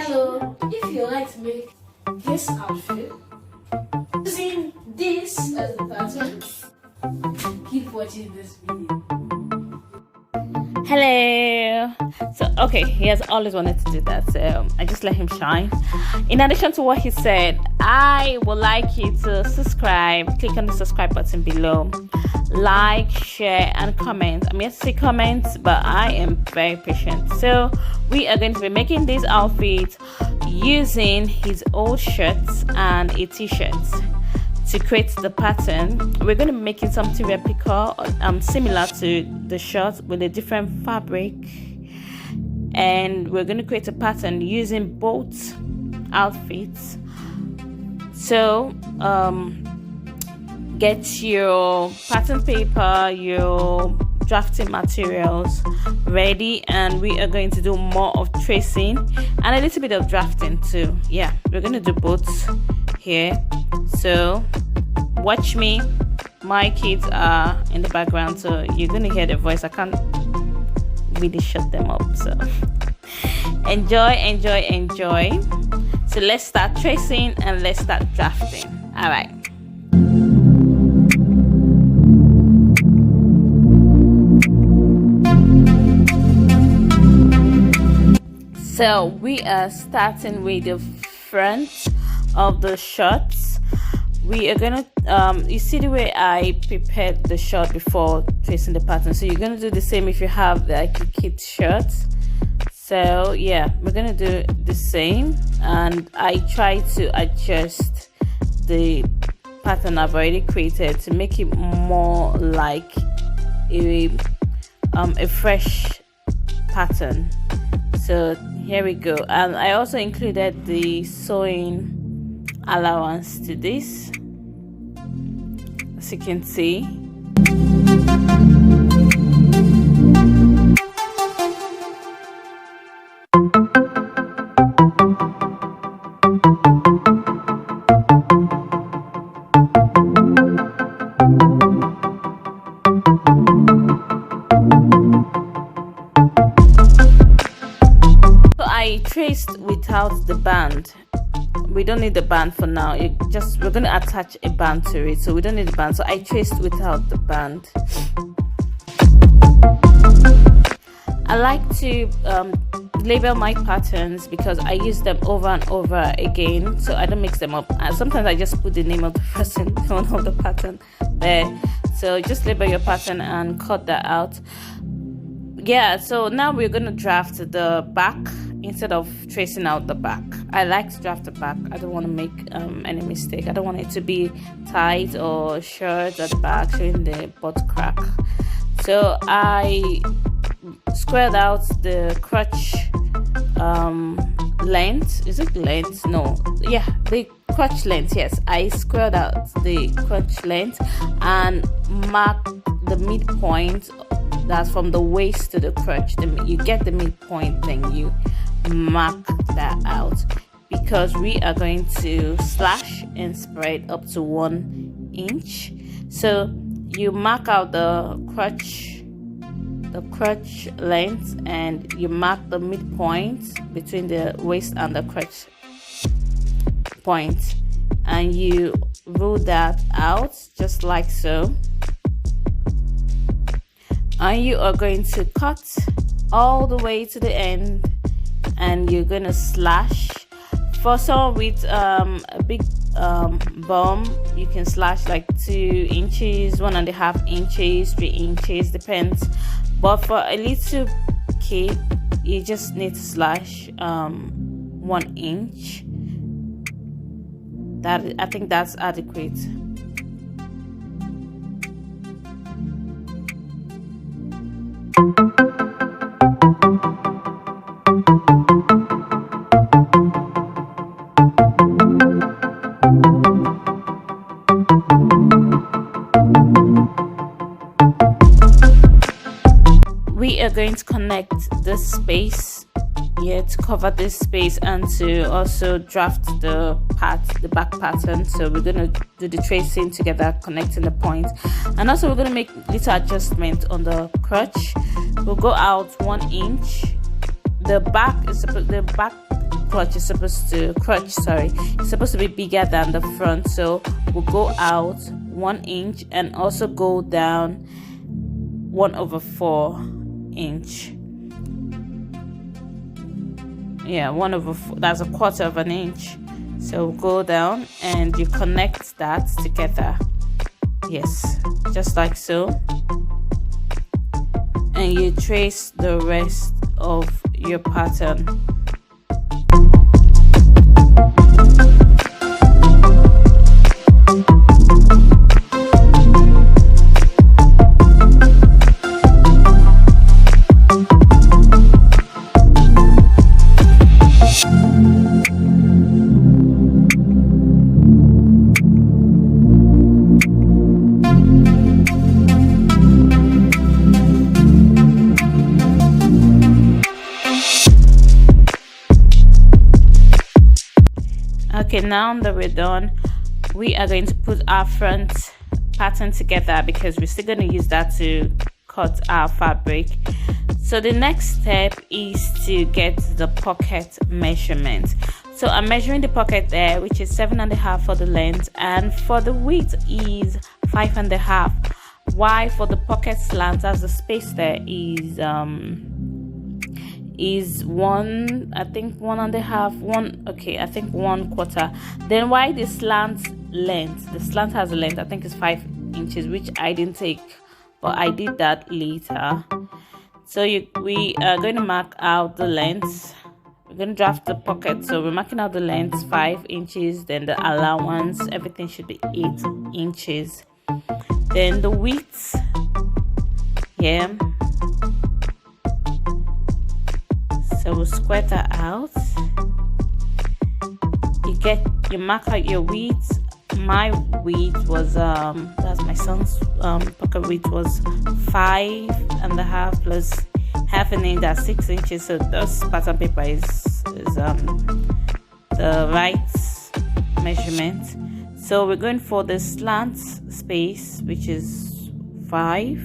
So if you like to make this outfit using this as the pattern, keep watching this video. Hello. So okay, he has always wanted to do that, so I just let him shine. In addition to what he said, I would like you to subscribe. Click on the subscribe button below, like, share and comment. I'm yet to see comments, but I am very patient. So we are going to be making these outfits using his old shirts and a t-shirt to create the pattern. We're going to be making something replica similar to the shirt with a different fabric, and we're going to create a pattern using both outfits. So get your pattern paper, your drafting materials ready, and we are going to do more of tracing and a little bit of drafting too. Yeah, we're going to do both here, so watch me. My kids are in the background, so you're going to hear the voice. I can't really shut them up, so enjoy. So let's start tracing and let's start drafting. All right. So we are starting with the front of the shorts. We are gonna you see the way I prepared the shirt before tracing the pattern, so you're gonna do the same if you have like a kid shirt. So yeah, we're gonna do the same, and I try to adjust the pattern I've already created to make it more like a fresh pattern. So here we go, and I also included the sewing allowance to this, as you can see. I traced without the band. We don't need the band for now. We're going to attach a band to it, so we don't need the band. So I traced without the band. I like to label my patterns because I use them over and over again, so I don't mix them up. Sometimes I just put the name of the person of the pattern there. So just label your pattern and cut that out. Yeah, so now we're going to draft the back instead of tracing out the back. I like to draft the back. I don't want to make any mistake. I don't want it to be tight or short at the back showing the butt crack. So I squared out the crotch length. Is it length? No, yeah, the crotch length. Yes, I squared out the crotch length and marked the midpoint. That's from the waist to the crotch. You get the midpoint, then you mark that out, because we are going to slash and spread up to 1 inch. So you mark out the crotch length, and you mark the midpoint between the waist and the crotch point, and you roll that out just like so. And you are going to cut all the way to the end, and you're going to slash. For someone with a big bum, you can slash like 2 inches, 1.5 inches, 3 inches, depends. But for a little kid, you just need to slash 1 inch. I think that's adequate. We are going to connect this space here to cover this space and to also draft the back pattern. So we're going to do the tracing together, connecting the points, and also we're going to make little adjustment on the crotch. We'll go out 1 inch. The back crotch is supposed to be bigger than the front, so we'll go out 1 inch and also go down 1/4 inch. Yeah, 1/4, that's 1/4 of an inch. So go down and you connect that together. Yes, just like so. And you trace the rest of your pattern. Okay, now that we're done, we are going to put our front pattern together because we're still going to use that to cut our fabric. So the next step is to get the pocket measurement. So I'm measuring the pocket there, which is 7.5 for the length, and for the width is 5.5. Why? For the pocket slant, as the space there is 1, I think 1.5, 1/4. Then why the slant length? The slant has a length, I think it's 5 inches, which I didn't take, but I did that later. So we are going to mark out the length. We're going to draft the pocket, so we're marking out the length 5 inches, then the allowance, everything should be 8 inches. Then the width, yeah. So we'll square that out. You mark out your width. My width was that's my son's pocket width was 5.5 plus half an inch, that's 6 inches. So this pattern paper is the right measurement. So we're going for the slant space, which is 5,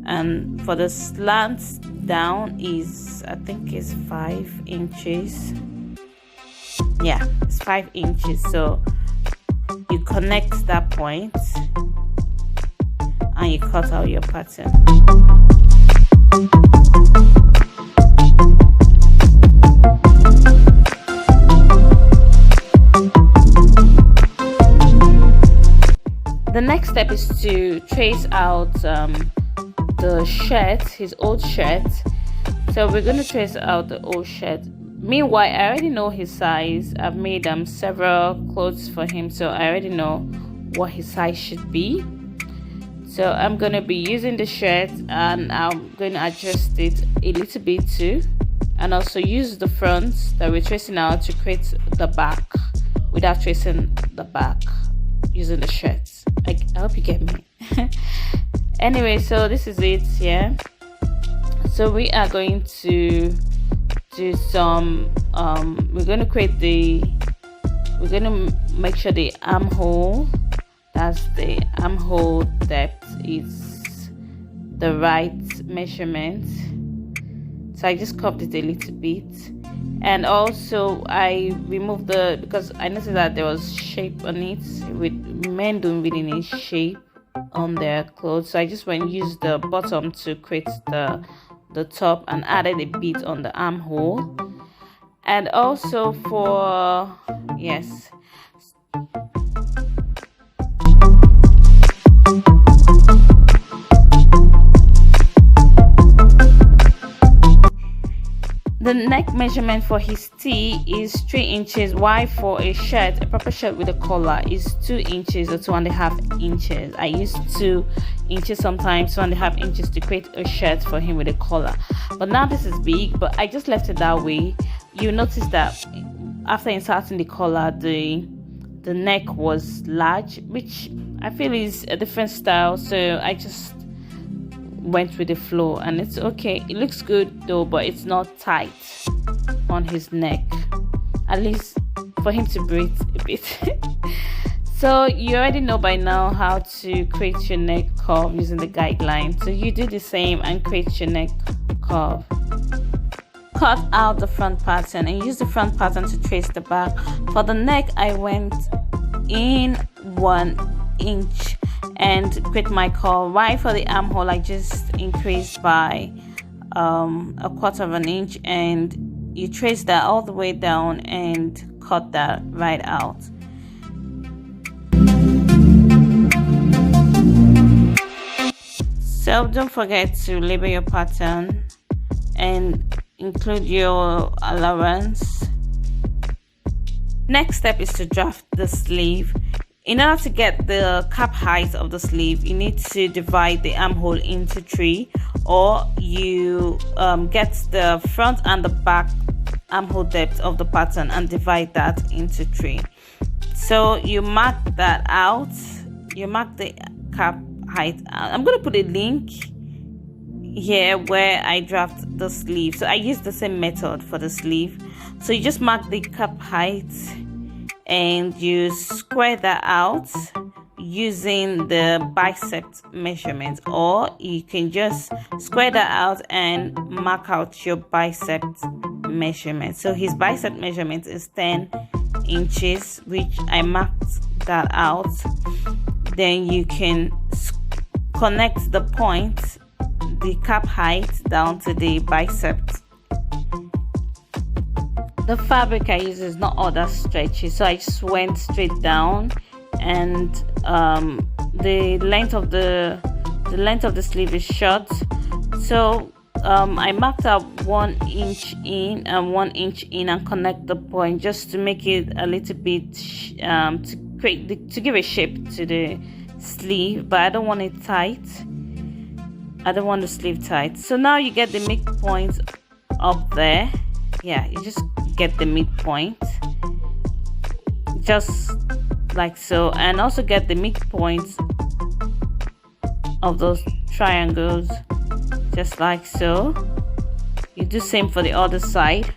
and for the slant down is, I think is 5 inches. Yeah, it's 5 inches. So you connect that point and you cut out your pattern. The next step is to trace out the shirt, his old shirt. So we're going to trace out the old shirt. Meanwhile, I already know his size. I've made several clothes for him, so I already know what his size should be. So I'm going to be using the shirt and I'm going to adjust it a little bit too, and also use the front that we're tracing out to create the back without tracing the back using the shirt. I hope you get me. Anyway, so this is it. Yeah, so we are going to do some we're going to make sure the armhole, that's the armhole depth, is the right measurement. So I just curved it a little bit, and also I removed because I noticed that there was shape on it. With men don't really need shape on their clothes, so I just went and used the bottom to create the top and added a bit on the armhole. And also for yes, the neck measurement for his tee is 3 inches. Why? For a shirt, a proper shirt with a collar, is 2 inches or 2.5 inches. I use 2 inches, sometimes 2.5 inches, to create a shirt for him with a collar. But now this is big, but I just left it that way. You notice that after inserting the collar, the neck was large, which I feel is a different style, so I just went with the flow, and it's okay. It looks good though, but it's not tight on his neck, at least for him to breathe a bit. So you already know by now how to create your neck curve using the guideline, so you do the same and create your neck curve. cut out the front pattern and use the front pattern to trace the back. For the neck, I went in 1 inch and create my curve. Right, for the armhole, I just increased by 1/4 of an inch, and you trace that all the way down and cut that right out. So don't forget to label your pattern and include your allowance. Next step is to draft the sleeve. In order to get the cap height of the sleeve, you need to divide the armhole into 3, or you get the front and the back armhole depth of the pattern and divide that into 3. So you mark that out, you mark the cap height. I'm going to put a link here where I draft the sleeve. So I use the same method for the sleeve. So you just mark the cap height and you square that out using the bicep measurement, or you can just square that out and mark out your bicep measurement. So his bicep measurement is 10 inches, which I marked that out. Then you can connect the point, the cap height, down to the bicep. The fabric I use is not all that stretchy, so I just went straight down, and the length of the sleeve is short, so I marked out 1 inch in and 1 inch in and connect the point just to make it a little bit to give a shape to the sleeve, but I don't want it tight. I don't want the sleeve tight. So now you get the midpoint up there. Yeah, you just get the midpoint just like so, and also get the midpoint of those triangles just like so. You do same for the other side.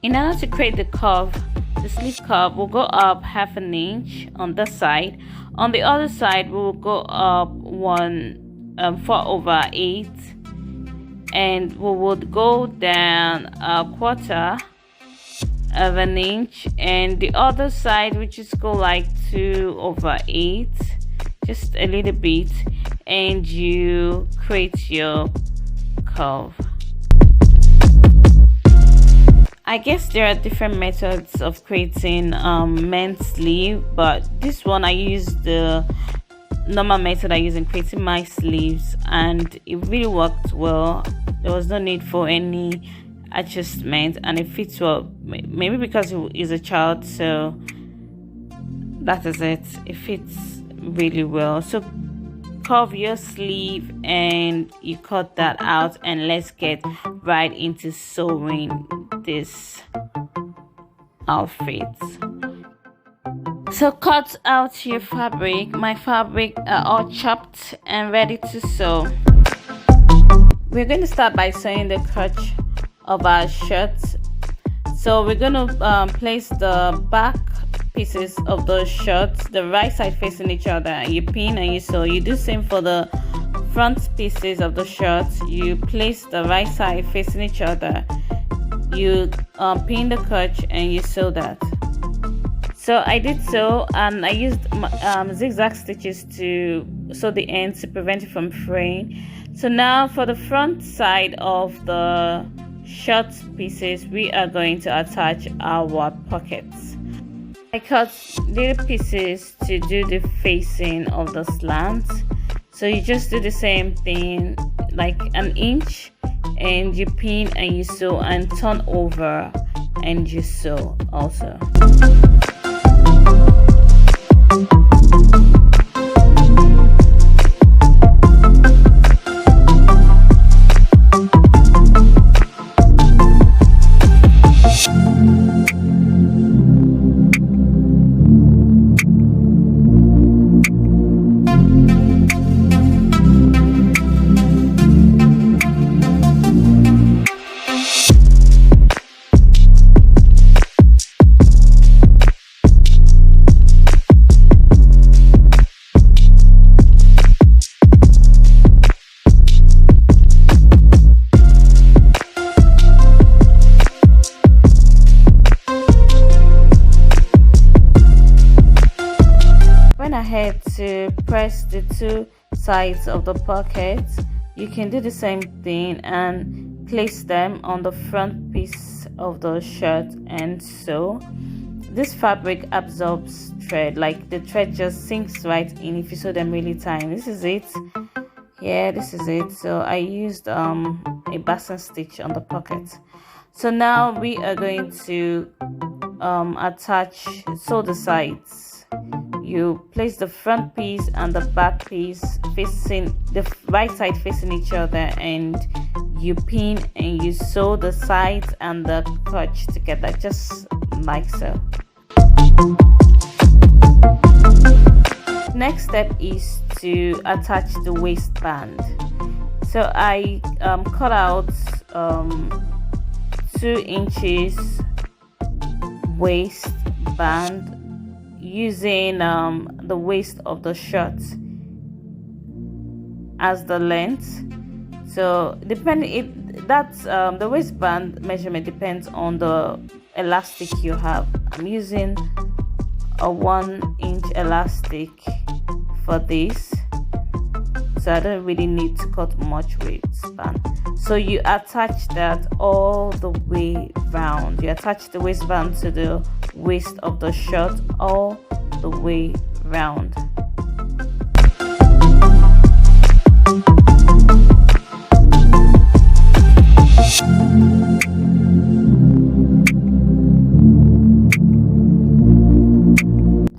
In order to create the curve, the sleeve curve will go up 1/2 inch on this side. On the other side, we will go up 4/8, and we would go down 1/4 of an inch, and the other side we just go like 2/8, just a little bit, and you create your curve. I guess there are different methods of creating men's sleeve, but this one I use the normal method I use in creating my sleeves, and it really worked well. There was no need for any adjustment, and it fits well. Maybe because he's a child, so that is it. It fits really well. So curve your sleeve and you cut that out, and let's get right into sewing this outfit. So cut out your fabric. My fabric are all chopped and ready to sew. We're going to start by sewing the crotch of our shirt. So we're going to place the back pieces of those shirts, the right side facing each other. You pin and you sew. You do same for the front pieces of the shirts. You place the right side facing each other. You pin the crotch and you sew that. So I did so, and I used zigzag stitches to sew the ends to prevent it from fraying. So now for the front side of the shirt pieces, we are going to attach our pockets. I cut little pieces to do the facing of the slant. So you just do the same thing, like 1 inch, and you pin and you sew and turn over and you sew also. press the two sides of the pocket, you can do the same thing and place them on the front piece of the shirt and sew. This fabric absorbs thread, like the thread just sinks right in if you sew them really tiny. This is it. Yeah, this is it. So I used a basting stitch on the pocket. So now we are going to sew the sides. You place the front piece and the back piece facing the right side facing each other, and you pin and you sew the sides and the crotch together, just like so. Next step is to attach the waistband. So I cut out 2 inches waistband using the waist of the shirt as the length. So the waistband measurement depends on the elastic you have. I'm using a 1-inch elastic for this, so I don't really need to cut much waistband. So you attach that all the way round. You attach the waistband to the waist of the shirt all the way round.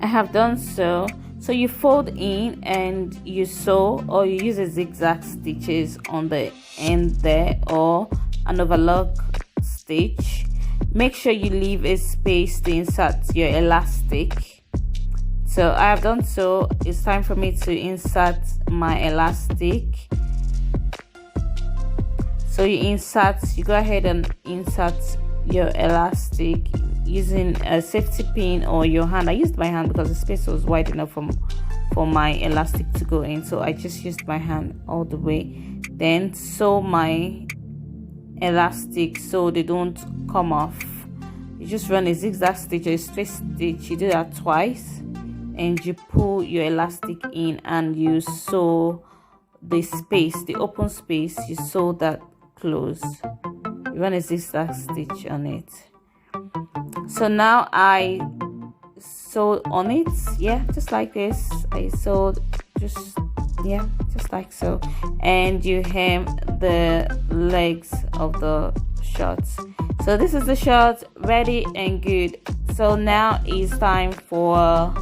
I have done so. So you fold in and you sew, or you use a zigzag stitches on the end there, or an overlock stitch. Make sure you leave a space to insert your elastic. So I have done so. It's time for me to insert my elastic. So you go ahead and insert your elastic using a safety pin or your hand. I used my hand because the space was wide enough for my elastic to go in, so I just used my hand all the way. Then sew my elastic so they don't come off. You just run a zigzag stitch or a straight stitch. You do that twice and you pull your elastic in and you sew the space, the open space, you sew that close. You run a zigzag stitch on it. So now I sew on it, yeah, just like this. I sewed just like so, and you hem the legs of the shorts. So this is the short, ready and good. So now it's time for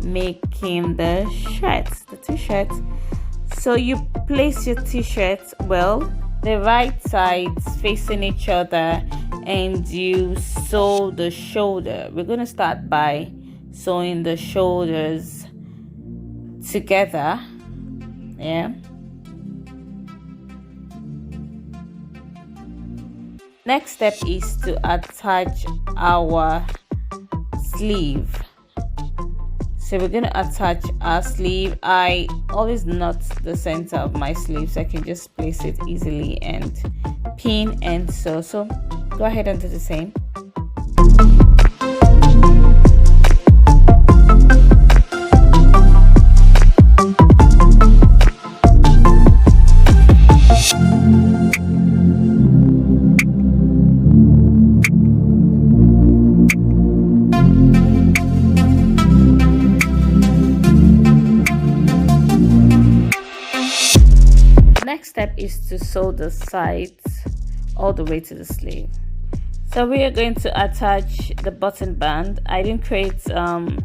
making the shirts, the t-shirts. So you place your t-shirts, well, the right sides facing each other, and you sew the shoulder. We're going to start by sewing the shoulders together. Yeah. Next step is to attach our sleeve. So we're going to attach our sleeve. I always knot the center of my sleeve so I can just place it easily and pin and sew. So go ahead and do the same. Next step is to sew the sides all the way to the sleeve. So we are going to attach the button band. I didn't create a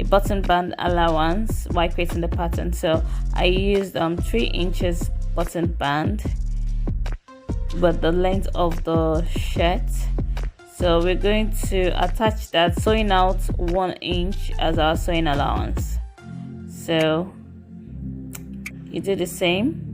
button band allowance while creating the pattern, so I used 3 inches button band with the length of the shirt. So we're going to attach that, sewing out 1 inch as our sewing allowance. So you do the same.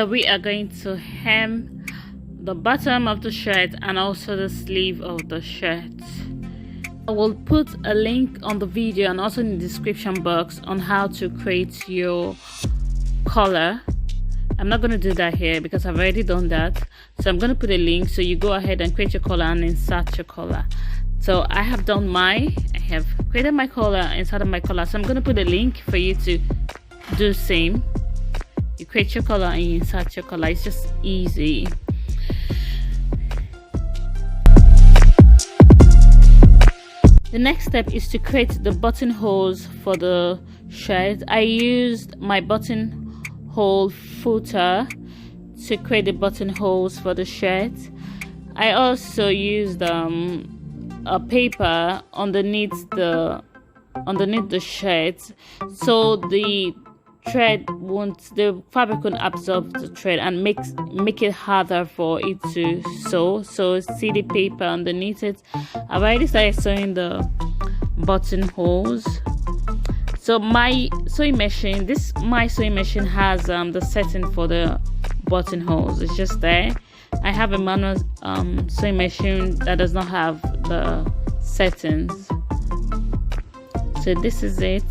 So we are going to hem the bottom of the shirt and also the sleeve of the shirt. I will put a link on the video and also in the description box on how to create your collar. I'm not going to do that here because I've already done that. So I'm going to put a link so you go ahead and create your collar and insert your collar. So I have done I have created my collar, inserted my collar. So I'm going to put a link for you to do the same. You create your collar and you insert your collar. It's just easy. The next step is to create the buttonholes for the shirt. I used my buttonhole footer to create the buttonholes for the shirt. I also used a paper underneath the shirt, so the fabric won't absorb the thread and make it harder for it to sew. So see the paper underneath it. I've already started sewing the buttonholes. So my sewing machine has the setting for the buttonholes. It's just there. I have a manual sewing machine that does not have the settings. So this is it.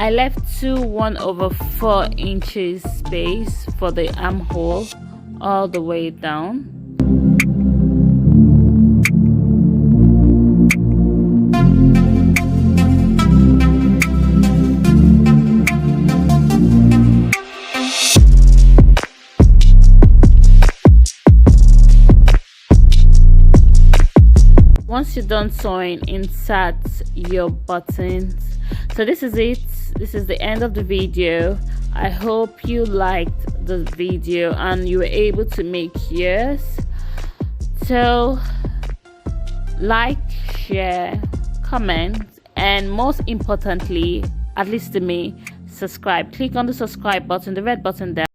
I left 1/4 inches space for the armhole all the way down. Once you're done sewing, insert your buttons. So this is it. This is the end of the video. I hope you liked the video and you were able to make yours. So like, share, comment, and most importantly, at least to me, subscribe. Click on the subscribe button, the red button there.